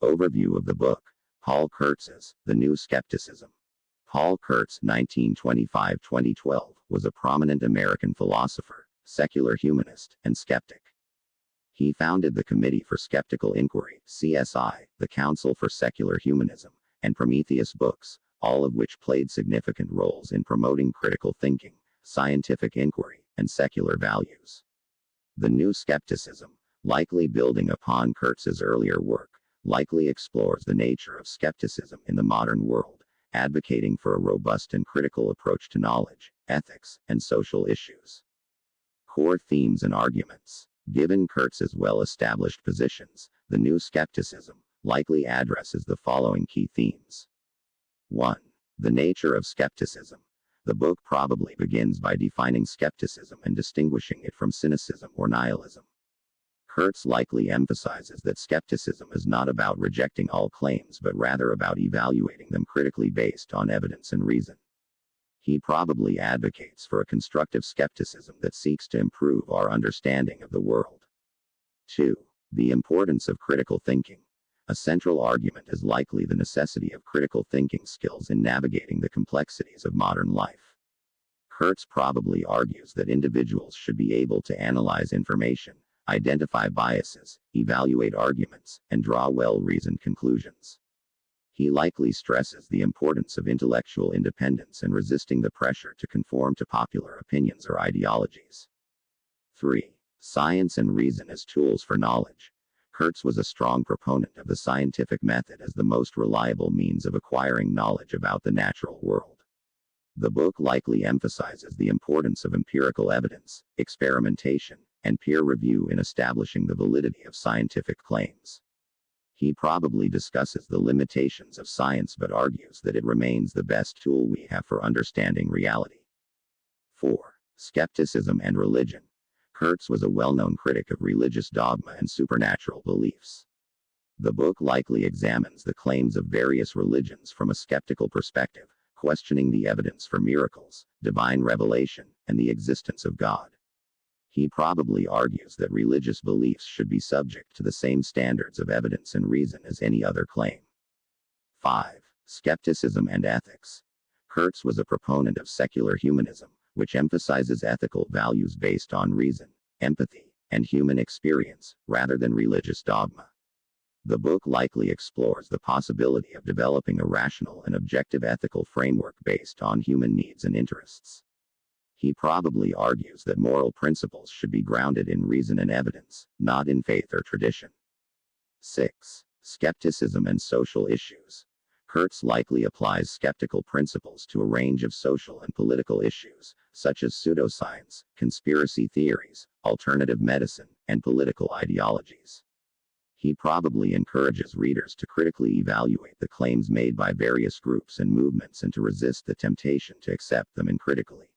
Overview of the book. Paul Kurtz's The New Skepticism. Paul Kurtz, 1925-2012, was a prominent American philosopher, secular humanist, and skeptic. He founded the Committee for Skeptical Inquiry, CSI, the Council for Secular Humanism, and Prometheus Books, all of which played significant roles in promoting critical thinking, scientific inquiry, and secular values. The New Skepticism, likely building upon Kurtz's earlier work, likely explores the nature of skepticism in the modern world, advocating for a robust and critical approach to knowledge, ethics, and social issues. Core themes and arguments. Given Kurtz's well-established positions, the New Skepticism likely addresses the following key themes. 1. The nature of skepticism. The book probably begins by defining skepticism and distinguishing it from cynicism or nihilism. Kurtz likely emphasizes that skepticism is not about rejecting all claims but rather about evaluating them critically based on evidence and reason. He probably advocates for a constructive skepticism that seeks to improve our understanding of the world. 2. The importance of critical thinking. A central argument is likely the necessity of critical thinking skills in navigating the complexities of modern life. Kurtz probably argues that individuals should be able to analyze information, identify biases, evaluate arguments, and draw well-reasoned conclusions. He likely stresses the importance of intellectual independence and resisting the pressure to conform to popular opinions or ideologies. 3. Science and reason as tools for knowledge. Kurtz was a strong proponent of the scientific method as the most reliable means of acquiring knowledge about the natural world. The book likely emphasizes the importance of empirical evidence, experimentation, and peer review in establishing the validity of scientific claims. He probably discusses the limitations of science but argues that it remains the best tool we have for understanding reality. 4. Skepticism and religion. Kurtz was a well-known critic of religious dogma and supernatural beliefs. The book likely examines the claims of various religions from a skeptical perspective, questioning the evidence for miracles, divine revelation, and the existence of God. He probably argues that religious beliefs should be subject to the same standards of evidence and reason as any other claim. 5. Skepticism and ethics. Kurtz was a proponent of secular humanism, which emphasizes ethical values based on reason, empathy, and human experience, rather than religious dogma. The book likely explores the possibility of developing a rational and objective ethical framework based on human needs and interests. He probably argues that moral principles should be grounded in reason and evidence, not in faith or tradition. 6. Skepticism and social issues. Kurtz likely applies skeptical principles to a range of social and political issues, such as pseudoscience, conspiracy theories, alternative medicine, and political ideologies. He probably encourages readers to critically evaluate the claims made by various groups and movements and to resist the temptation to accept them uncritically.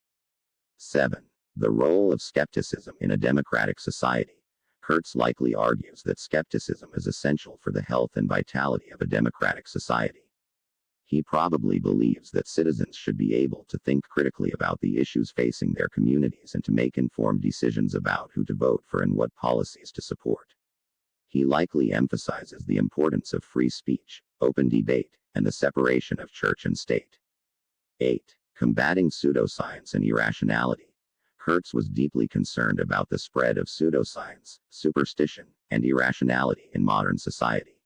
7. The role of skepticism in a democratic society. Kurtz likely argues that skepticism is essential for the health and vitality of a democratic society. He probably believes that citizens should be able to think critically about the issues facing their communities and to make informed decisions about who to vote for and what policies to support. He likely emphasizes the importance of free speech, open debate, and the separation of church and state. 8. Combating pseudoscience and irrationality. Kurtz was deeply concerned about the spread of pseudoscience, superstition, and irrationality in modern society.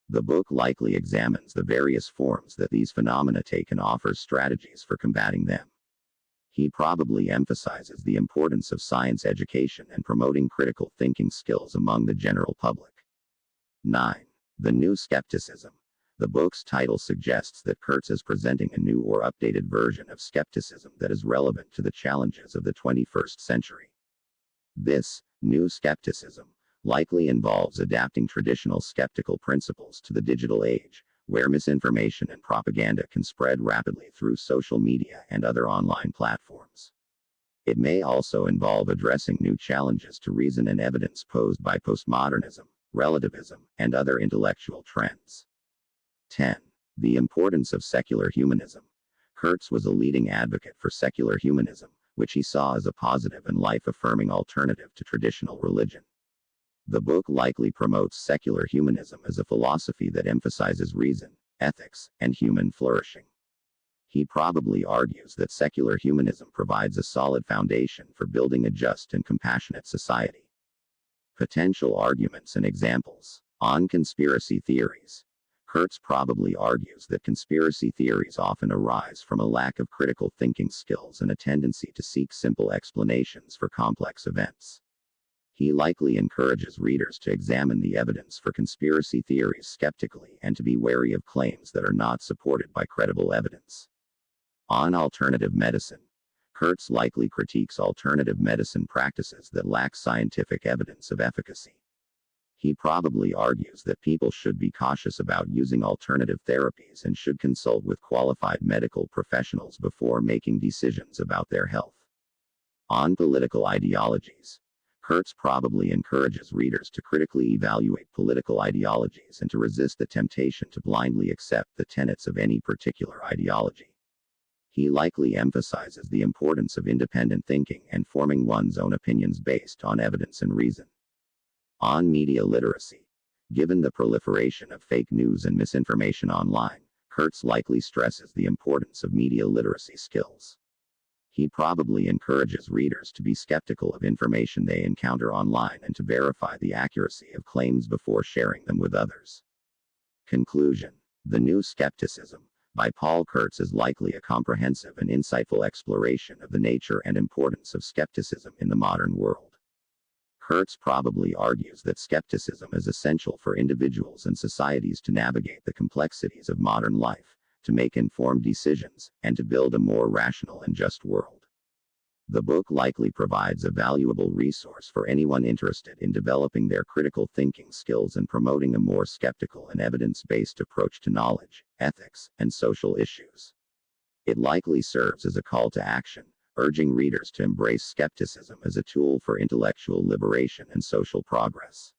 The book likely examines the various forms that these phenomena take and offers strategies for combating them. He probably emphasizes the importance of science education and promoting critical thinking skills among the general public. 9. The New Skepticism. The book's title suggests that Kurtz is presenting a new or updated version of skepticism that is relevant to the challenges of the 21st century. This new skepticism likely involves adapting traditional skeptical principles to the digital age, where misinformation and propaganda can spread rapidly through social media and other online platforms. It may also involve addressing new challenges to reason and evidence posed by postmodernism, relativism, and other intellectual trends. 10. The importance of secular humanism. Kurtz was a leading advocate for secular humanism, which he saw as a positive and life-affirming alternative to traditional religion. The book likely promotes secular humanism as a philosophy that emphasizes reason, ethics, and human flourishing. He probably argues that secular humanism provides a solid foundation for building a just and compassionate society. Potential arguments and examples. On conspiracy theories. Kurtz probably argues that conspiracy theories often arise from a lack of critical thinking skills and a tendency to seek simple explanations for complex events. He likely encourages readers to examine the evidence for conspiracy theories skeptically and to be wary of claims that are not supported by credible evidence. On alternative medicine. Kurtz likely critiques alternative medicine practices that lack scientific evidence of efficacy. He probably argues that people should be cautious about using alternative therapies and should consult with qualified medical professionals before making decisions about their health. On political ideologies. Kurtz probably encourages readers to critically evaluate political ideologies and to resist the temptation to blindly accept the tenets of any particular ideology. He likely emphasizes the importance of independent thinking and forming one's own opinions based on evidence and reason. On media literacy. Given the proliferation of fake news and misinformation online, Kurtz likely stresses the importance of media literacy skills. He probably encourages readers to be skeptical of information they encounter online and to verify the accuracy of claims before sharing them with others. Conclusion. The New Skepticism, by Paul Kurtz, is likely a comprehensive and insightful exploration of the nature and importance of skepticism in the modern world. Kurtz probably argues that skepticism is essential for individuals and societies to navigate the complexities of modern life, to make informed decisions, and to build a more rational and just world. The book likely provides a valuable resource for anyone interested in developing their critical thinking skills and promoting a more skeptical and evidence-based approach to knowledge, ethics, and social issues. It likely serves as a call to action, urging readers to embrace skepticism as a tool for intellectual liberation and social progress.